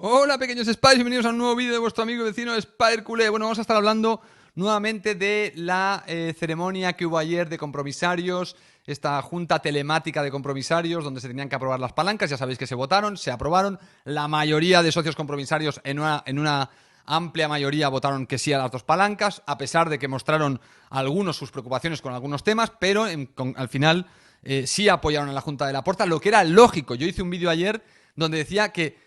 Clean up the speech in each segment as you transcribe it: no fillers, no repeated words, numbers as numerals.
Hola pequeños Spiders, bienvenidos a un nuevo vídeo de vuestro amigo y vecino Spider Culé. Bueno, vamos a estar hablando nuevamente de la ceremonia que hubo ayer de compromisarios, esta junta telemática de compromisarios donde se tenían que aprobar las palancas. Ya sabéis que se votaron, se aprobaron. La mayoría de socios compromisarios en una amplia mayoría votaron que sí a las dos palancas, a pesar de que mostraron algunos sus preocupaciones con algunos temas, pero al final sí apoyaron a la Junta de Laporta, lo que era lógico. Yo hice un vídeo ayer donde decía que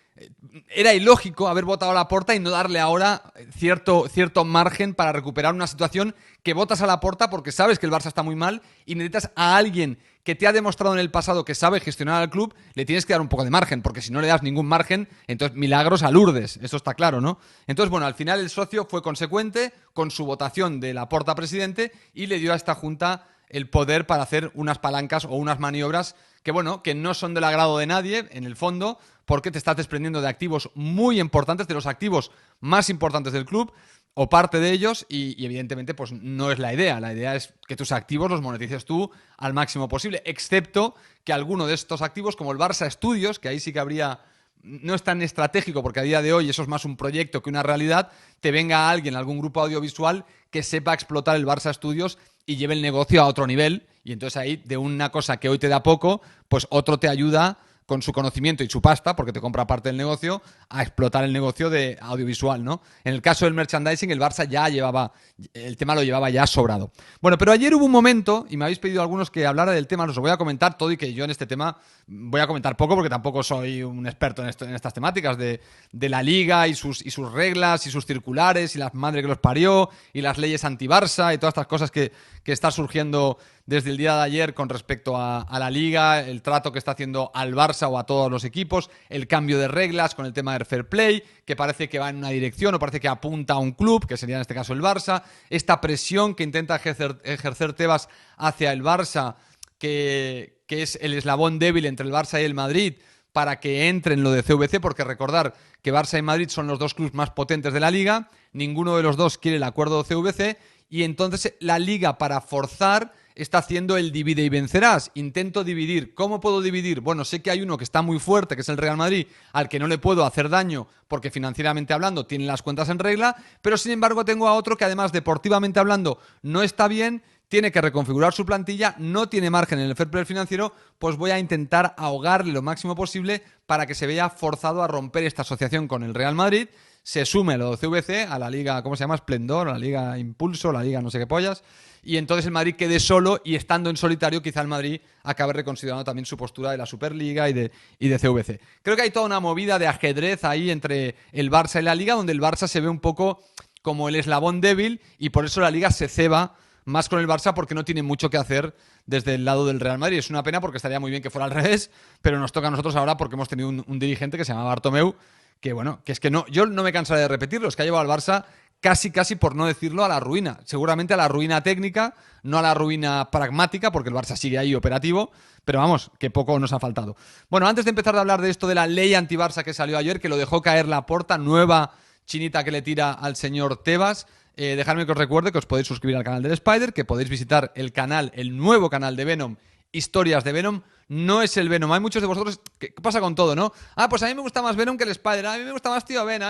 era ilógico haber votado a Laporta y no darle ahora cierto margen para recuperar una situación que votas a Laporta porque sabes que el Barça está muy mal y necesitas a alguien que te ha demostrado en el pasado que sabe gestionar al club. Le tienes que dar un poco de margen, porque si no le das ningún margen, entonces milagros a Lourdes, eso está claro, ¿no? Entonces, bueno, al final el socio fue consecuente con su votación de Laporta presidente y le dio a esta junta el poder para hacer unas palancas o unas maniobras que, bueno, que no son del agrado de nadie, en el fondo, porque te estás desprendiendo de activos muy importantes, de los activos más importantes del club, o parte de ellos, y evidentemente pues no es la idea. La idea es que tus activos los monetices tú al máximo posible, excepto que alguno de estos activos, como el Barça Studios, que ahí sí que habría... No es tan estratégico porque a día de hoy eso es más un proyecto que una realidad, te venga alguien, algún grupo audiovisual que sepa explotar el Barça Studios y lleve el negocio a otro nivel, y entonces ahí de una cosa que hoy te da poco, pues otro te ayuda con su conocimiento y su pasta, porque te compra parte del negocio, a explotar el negocio de audiovisual, ¿no? En el caso del merchandising, el Barça ya llevaba, el tema lo llevaba ya sobrado. Bueno, pero ayer hubo un momento, y me habéis pedido algunos que hablara del tema, os lo voy a comentar todo, y que yo en este tema voy a comentar poco, porque tampoco soy un experto en estas temáticas de la Liga y sus reglas y sus circulares y la madre que los parió y las leyes anti-Barça y todas estas cosas que está surgiendo desde el día de ayer con respecto a la Liga, el trato que está haciendo al Barça o a todos los equipos, el cambio de reglas con el tema del fair play, que parece que va en una dirección o parece que apunta a un club, que sería en este caso el Barça, esta presión que intenta ejercer Tebas hacia el Barça, que es el eslabón débil entre el Barça y el Madrid, para que entre en lo de CVC, porque recordar que Barça y Madrid son los dos clubes más potentes de la Liga, ninguno de los dos quiere el acuerdo de CVC, y entonces la Liga, para forzar, está haciendo el divide y vencerás. Intento dividir. ¿Cómo puedo dividir? Bueno, sé que hay uno que está muy fuerte, que es el Real Madrid, al que no le puedo hacer daño porque financieramente hablando tiene las cuentas en regla, pero sin embargo tengo a otro que además deportivamente hablando no está bien, tiene que reconfigurar su plantilla, no tiene margen en el fair play financiero, pues voy a intentar ahogarle lo máximo posible para que se vea forzado a romper esta asociación con el Real Madrid, se sume a lo de CVC, a la Liga, ¿cómo se llama? Esplendor, a la Liga Impulso, la Liga no sé qué pollas, y entonces el Madrid quede solo y estando en solitario quizá el Madrid acabe reconsiderando también su postura de la Superliga y de CVC. Creo que hay toda una movida de ajedrez ahí entre el Barça y la Liga, donde el Barça se ve un poco como el eslabón débil y por eso la Liga se ceba más con el Barça porque no tiene mucho que hacer desde el lado del Real Madrid. Es una pena porque estaría muy bien que fuera al revés, pero nos toca a nosotros ahora porque hemos tenido un dirigente que se llama Bartomeu, que bueno, que es que no, yo no me cansaré de repetirlo, es que ha llevado al Barça casi por no decirlo a la ruina. Seguramente a la ruina técnica, no a la ruina pragmática, porque el Barça sigue ahí operativo, pero vamos, que poco nos ha faltado. Bueno, antes de empezar a hablar de esto de la ley anti-Barça que salió ayer, que lo dejó caer Laporta, nueva chinita que le tira al señor Tebas, dejadme que os recuerde que os podéis suscribir al canal del Spider, que podéis visitar el canal, el nuevo canal de Venom, Historias de Venom. No es el Venom. Hay muchos de vosotros... ¿Qué pasa con todo, no? Ah, pues a mí me gusta más Venom que el Spider. A mí me gusta más Tío Ben.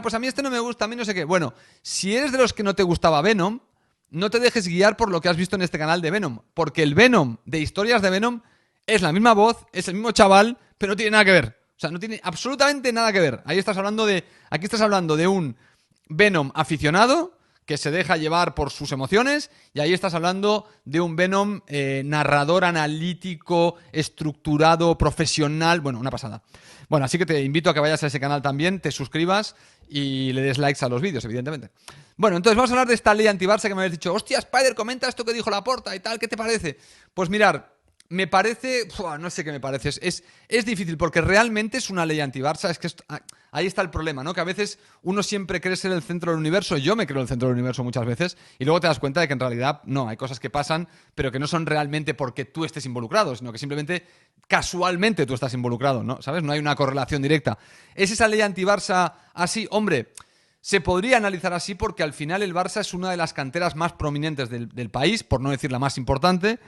Pues a mí este no me gusta, a mí no sé qué. Bueno, si eres de los que no te gustaba Venom, no te dejes guiar por lo que has visto en este canal de Venom. Porque el Venom de Historias de Venom es la misma voz, es el mismo chaval, pero no tiene nada que ver. O sea, no tiene absolutamente nada que ver. Aquí estás hablando de un Venom aficionado que se deja llevar por sus emociones, y ahí estás hablando de un Venom narrador, analítico, estructurado, profesional. Bueno, una pasada. Bueno, así que te invito a que vayas a ese canal también, te suscribas y le des likes a los vídeos, evidentemente. Bueno, entonces vamos a hablar de esta ley anti-Barça que me habéis dicho, hostia, Spider, comenta esto que dijo Laporta y tal, ¿qué te parece? Pues mirar, me parece... no sé qué me parece. Es difícil porque realmente es una ley anti-Barça. Es que ahí está el problema, ¿no? Que a veces uno siempre cree ser el centro del universo. Yo me creo el centro del universo muchas veces y luego te das cuenta de que en realidad no, hay cosas que pasan, pero que no son realmente porque tú estés involucrado, sino que simplemente casualmente tú estás involucrado, ¿no? ¿Sabes? No hay una correlación directa. ¿Es esa ley anti-Barça así? Hombre, se podría analizar así porque al final el Barça es una de las canteras más prominentes del país, por no decir la más importante.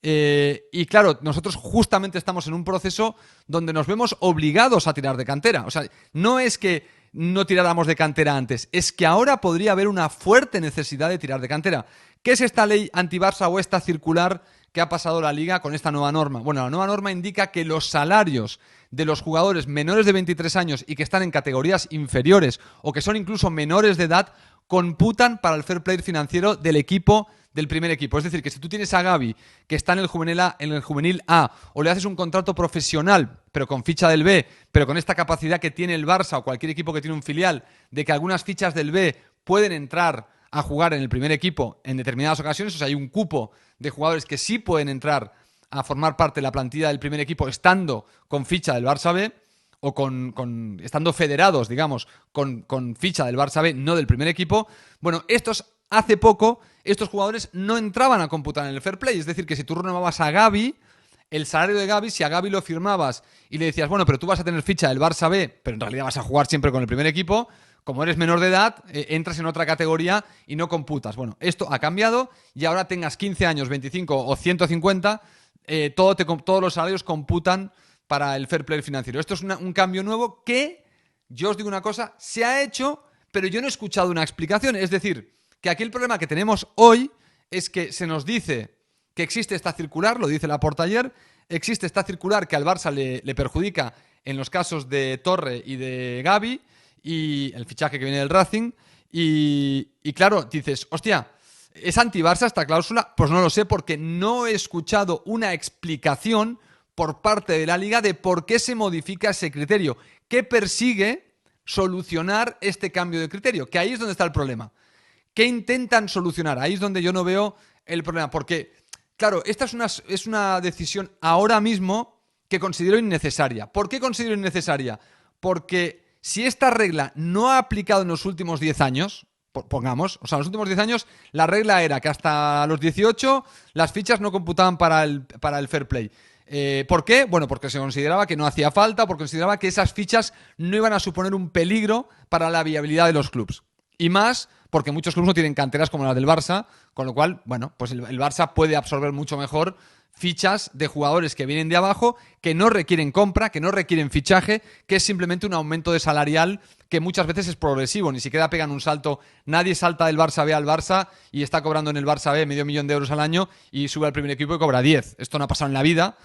Y claro, nosotros justamente estamos en un proceso donde nos vemos obligados a tirar de cantera. O sea, no es que no tiráramos de cantera antes, es que ahora podría haber una fuerte necesidad de tirar de cantera. ¿Qué es esta ley anti-Barça o esta circular que ha pasado la Liga con esta nueva norma? Bueno, la nueva norma indica que los salarios de los jugadores menores de 23 años y que están en categorías inferiores o que son incluso menores de edad computan para el fair play financiero del equipo, del primer equipo. Es decir, que si tú tienes a Gavi, que está en el juvenil A, o le haces un contrato profesional, pero con ficha del B, pero con esta capacidad que tiene el Barça o cualquier equipo que tiene un filial, de que algunas fichas del B pueden entrar a jugar en el primer equipo en determinadas ocasiones, o sea, hay un cupo de jugadores que sí pueden entrar a formar parte de la plantilla del primer equipo estando con ficha del Barça B, o estando federados, digamos, con ficha del Barça B, no del primer equipo. Bueno, hace poco, estos jugadores no entraban a computar en el fair play. Es decir, que si tú renovabas a Gavi, el salario de Gavi, si a Gavi lo firmabas y le decías, bueno, pero tú vas a tener ficha del Barça B, pero en realidad vas a jugar siempre con el primer equipo, como eres menor de edad, entras en otra categoría y no computas. Bueno, esto ha cambiado y ahora tengas 15 años, 25 o 150, todos los salarios computan para el fair play financiero. Esto es un cambio nuevo que, yo os digo una cosa, se ha hecho, pero yo no he escuchado una explicación. Es decir, que aquí el problema que tenemos hoy es que se nos dice que existe esta circular, lo dice Laporta ayer, existe esta circular que al Barça le perjudica en los casos de Torre y de Gavi, y el fichaje que viene del Racing, y claro, dices, hostia, ¿es anti-Barça esta cláusula? Pues no lo sé, porque no he escuchado una explicación por parte de la Liga de por qué se modifica ese criterio, que persigue solucionar este cambio de criterio, que ahí es donde está el problema. ¿Qué intentan solucionar? Ahí es donde yo no veo el problema, porque, claro, esta es una decisión ahora mismo que considero innecesaria. ¿Por qué considero innecesaria? Porque si esta regla no ha aplicado en los últimos 10 años, pongamos, o sea, en los últimos 10 años la regla era que hasta los 18 las fichas no computaban para el fair play. ¿Por qué? Bueno, porque se consideraba que no hacía falta, porque consideraba que esas fichas no iban a suponer un peligro para la viabilidad de los clubes. Y más porque muchos clubes no tienen canteras como las del Barça, con lo cual, bueno, pues el Barça puede absorber mucho mejor fichas de jugadores que vienen de abajo, que no requieren compra, que no requieren fichaje, que es simplemente un aumento de salarial que muchas veces es progresivo, ni siquiera pegan un salto. Nadie salta del Barça B al Barça y está cobrando en el Barça B $500,000 al año y sube al primer equipo y cobra 10. Esto no ha pasado en la vida.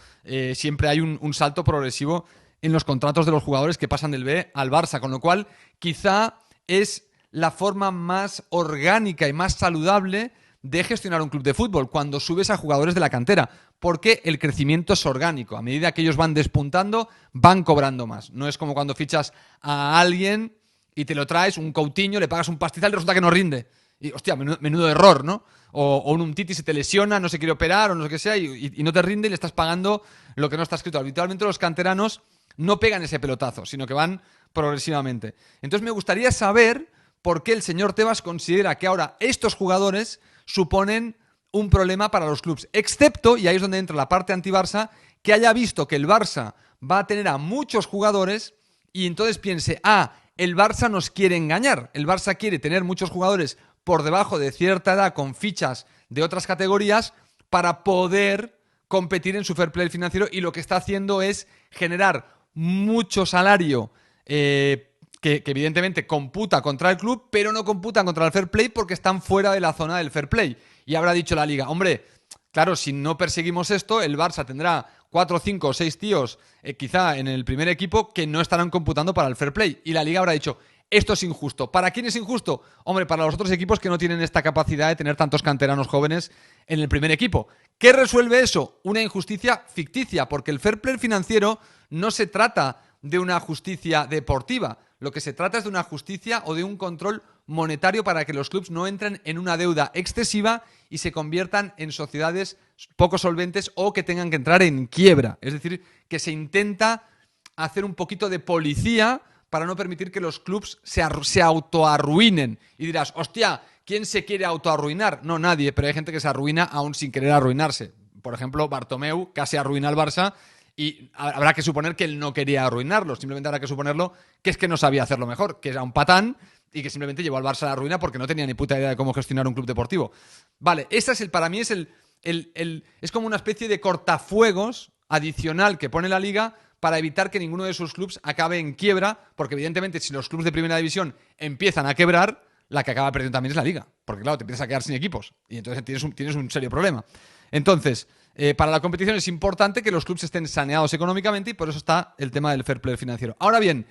Siempre hay un salto progresivo en los contratos de los jugadores que pasan del B al Barça, con lo cual quizá es la forma más orgánica y más saludable de gestionar un club de fútbol cuando subes a jugadores de la cantera, porque el crecimiento es orgánico. A medida que ellos van despuntando, van cobrando más. No es como cuando fichas a alguien y te lo traes, un Coutinho, le pagas un pastizal y resulta que no rinde. Y, hostia, menudo error, ¿no? O un Umtiti se te lesiona, no se quiere operar o no sé qué sea y no te rinde y le estás pagando lo que no está escrito. Habitualmente los canteranos no pegan ese pelotazo, sino que van progresivamente. Entonces me gustaría saber por qué el señor Tebas considera que ahora estos jugadores suponen un problema para los clubes, excepto, y ahí es donde entra la parte anti-Barça, que haya visto que el Barça va a tener a muchos jugadores y entonces piense, el Barça nos quiere engañar, el Barça quiere tener muchos jugadores por debajo de cierta edad con fichas de otras categorías para poder competir en su fair play financiero, y lo que está haciendo es generar mucho salario que evidentemente computa contra el club, pero no computan contra el fair play porque están fuera de la zona del fair play. Y habrá dicho la Liga, hombre, claro, si no perseguimos esto, el Barça tendrá 4, 5 o 6 tíos quizá en el primer equipo que no estarán computando para el fair play. Y la Liga habrá dicho, esto es injusto. ¿Para quién es injusto? Hombre, para los otros equipos que no tienen esta capacidad de tener tantos canteranos jóvenes en el primer equipo. ¿Qué resuelve eso? Una injusticia ficticia, porque el fair play financiero no se trata de una justicia deportiva. Lo que se trata es de una justicia o de un control monetario para que los clubes no entren en una deuda excesiva y se conviertan en sociedades poco solventes o que tengan que entrar en quiebra. Es decir, que se intenta hacer un poquito de policía para no permitir que los clubes se autoarruinen. Y dirás, hostia, ¿quién se quiere autoarruinar? No, nadie, pero hay gente que se arruina aún sin querer arruinarse. Por ejemplo, Bartomeu casi arruina al Barça. Y habrá que suponer que él no quería arruinarlo, simplemente habrá que suponerlo que es que no sabía hacerlo mejor, que era un patán y que simplemente llevó al Barça a la ruina porque no tenía ni puta idea de cómo gestionar un club deportivo. Vale, para mí es el es como una especie de cortafuegos adicional que pone la liga para evitar que ninguno de sus clubes acabe en quiebra, porque evidentemente si los clubes de primera división empiezan a quebrar, la que acaba perdiendo también es la liga, porque claro, te empiezas a quedar sin equipos y entonces tienes un serio problema. Entonces, para la competición es importante que los clubes estén saneados económicamente y por eso está el tema del fair play financiero. Ahora bien,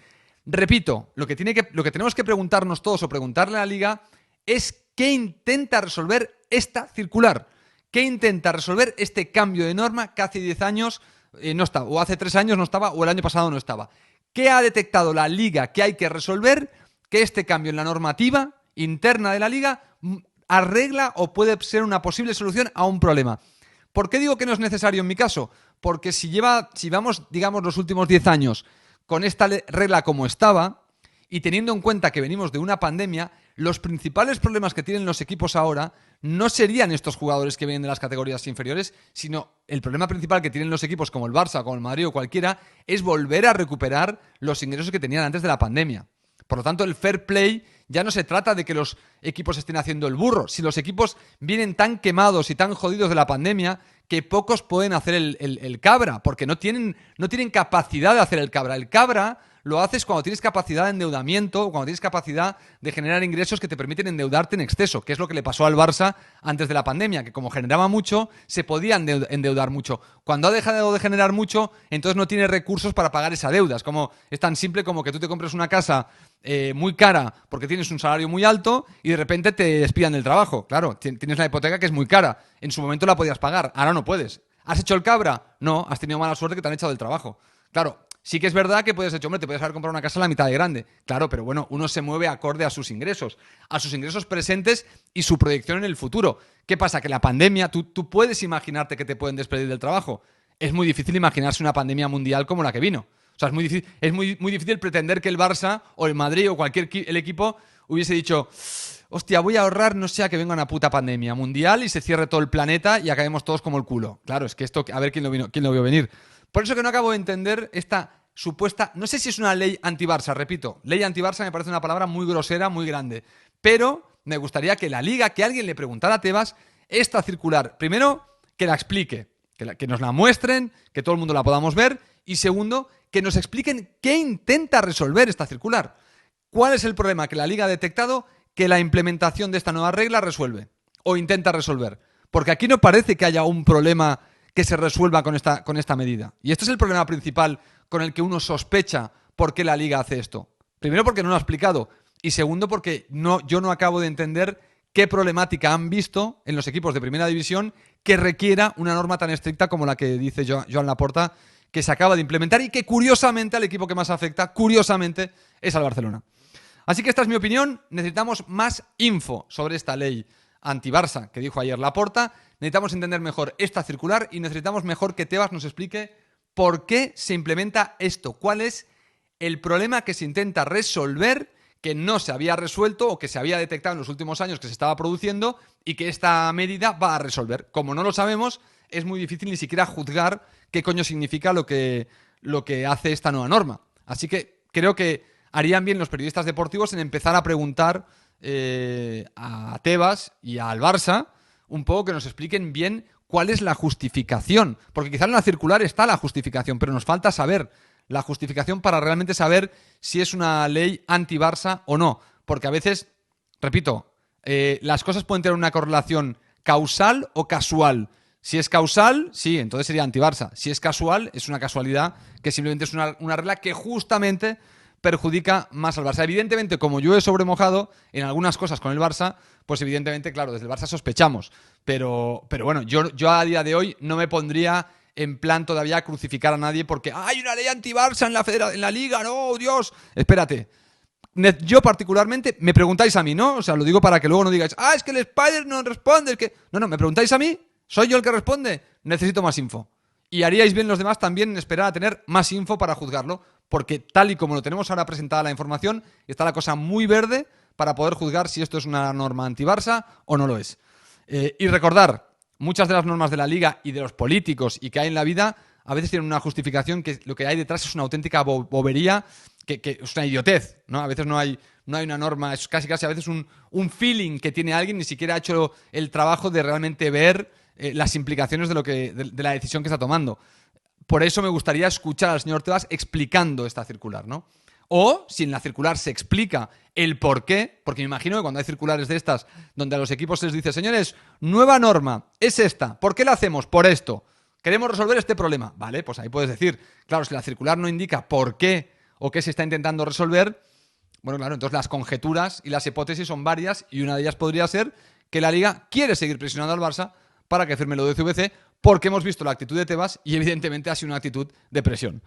repito, lo que tenemos que preguntarnos todos o preguntarle a la liga es qué intenta resolver esta circular, qué intenta resolver este cambio de norma que hace 10 años no estaba, o hace 3 años no estaba, o el año pasado no estaba. ¿Qué ha detectado la liga que hay que resolver que este cambio en la normativa interna de la liga arregla o puede ser una posible solución a un problema? ¿Por qué digo que no es necesario en mi caso? Porque si vamos, digamos, los últimos 10 años con esta regla como estaba, y teniendo en cuenta que venimos de una pandemia, los principales problemas que tienen los equipos ahora no serían estos jugadores que vienen de las categorías inferiores, sino el problema principal que tienen los equipos como el Barça, como el Madrid o cualquiera, es volver a recuperar los ingresos que tenían antes de la pandemia. Por lo tanto, el fair play ya no se trata de que los equipos estén haciendo el burro. Si los equipos vienen tan quemados y tan jodidos de la pandemia que pocos pueden hacer el cabra, porque no tienen capacidad de hacer el cabra. El cabra lo haces cuando tienes capacidad de endeudamiento, cuando tienes capacidad de generar ingresos que te permiten endeudarte en exceso, que es lo que le pasó al Barça antes de la pandemia, que como generaba mucho, se podía endeudar mucho. Cuando ha dejado de generar mucho, entonces no tiene recursos para pagar esa deuda. Es tan simple como que tú te compres una casa muy cara porque tienes un salario muy alto y de repente te despidan del trabajo. Claro, tienes la hipoteca que es muy cara. En su momento la podías pagar, ahora no puedes. ¿Has hecho el cabra? No, has tenido mala suerte que te han echado del trabajo. Claro, sí que es verdad que puedes hecho, hombre, te puedes haber comprado una casa a la mitad de grande. Claro, pero bueno, uno se mueve acorde a sus ingresos presentes y su proyección en el futuro. ¿Qué pasa? Que la pandemia, tú puedes imaginarte que te pueden despedir del trabajo. Es muy difícil imaginarse una pandemia mundial como la que vino. O sea, es muy difícil pretender que el Barça o el Madrid o el equipo hubiese dicho, hostia, voy a ahorrar, no sea que venga una puta pandemia mundial y se cierre todo el planeta y acabemos todos como el culo. Claro, es que esto, a ver quién lo vio venir. Por eso que no acabo de entender esta supuesta, no sé si es una ley anti-Barça, repito, ley anti-Barça me parece una palabra muy grosera, muy grande, pero me gustaría que la liga, que alguien le preguntara a Tebas esta circular, primero, que la explique, que nos la muestren, que todo el mundo la podamos ver, y segundo, que nos expliquen qué intenta resolver esta circular. ¿Cuál es el problema que la liga ha detectado que la implementación de esta nueva regla resuelve o intenta resolver? Porque aquí no parece que haya un problema que se resuelva con esta medida. Y este es el problema principal con el que uno sospecha por qué la liga hace esto. Primero porque no lo ha explicado y segundo porque yo no acabo de entender qué problemática han visto en los equipos de primera división que requiera una norma tan estricta como la que dice Joan Laporta que se acaba de implementar y que curiosamente al equipo que más afecta, curiosamente, es al Barcelona. Así que esta es mi opinión. Necesitamos más info sobre esta ley anti-Barça que dijo ayer Laporta. Necesitamos entender mejor esta circular y necesitamos mejor que Tebas nos explique por qué se implementa esto. ¿Cuál es el problema que se intenta resolver que no se había resuelto o que se había detectado en los últimos años que se estaba produciendo y que esta medida va a resolver? Como no lo sabemos, es muy difícil ni siquiera juzgar qué coño significa lo que hace esta nueva norma. Así que creo que harían bien los periodistas deportivos en empezar a preguntar a Tebas y al Barça un poco que nos expliquen bien cuál es la justificación. Porque quizá en la circular está la justificación, pero nos falta saber la justificación para realmente saber si es una ley anti-Barça o no. Porque a veces, repito, las cosas pueden tener una correlación causal o casual. Si es causal, sí, entonces sería anti-Barça. Si es casual, es una casualidad que simplemente es una regla que justamente perjudica más al Barça. Evidentemente, como yo he sobremojado en algunas cosas con el Barça, pues evidentemente, claro, desde el Barça sospechamos. Pero bueno, yo a día de hoy no me pondría en plan todavía a crucificar a nadie porque hay una ley anti-Barça en la Liga, no, Dios. Espérate. Yo particularmente, me preguntáis a mí, ¿no? O sea, lo digo para que luego no digáis, es que el Spider no responde, es que... No, me preguntáis a mí, ¿soy yo el que responde? Necesito más info. Y haríais bien los demás también en esperar a tener más info para juzgarlo, porque tal y como lo tenemos ahora presentada la información, está la cosa muy verde para poder juzgar si esto es una norma anti-Barça o no lo es. Y recordar, muchas de las normas de la Liga y de los políticos y que hay en la vida a veces tienen una justificación que lo que hay detrás es una auténtica bobería, que es una idiotez, ¿no? A veces no hay una norma, es casi a veces un feeling que tiene alguien, ni siquiera ha hecho el trabajo de realmente ver las implicaciones de la decisión que está tomando. Por eso me gustaría escuchar al señor Tebas explicando esta circular, ¿no? O, si en la circular se explica el por qué, porque me imagino que cuando hay circulares de estas, donde a los equipos se les dice, señores, nueva norma, es esta, ¿por qué la hacemos? Por esto. Queremos resolver este problema. Vale, pues ahí puedes decir, claro, si la circular no indica por qué o qué se está intentando resolver, bueno, claro, entonces las conjeturas y las hipótesis son varias y una de ellas podría ser que la Liga quiere seguir presionando al Barça para que firme lo de CVC porque hemos visto la actitud de Tebas y evidentemente ha sido una actitud de presión.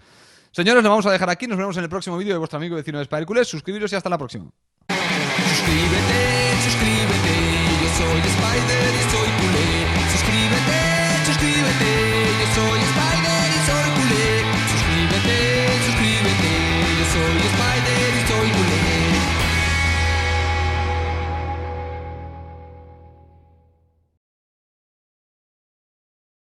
Señores, lo vamos a dejar aquí. Nos vemos en el próximo vídeo de vuestro amigo vecino de Spider Culé. Suscribiros y hasta la próxima. Suscríbete, yo soy Spider y soy culé.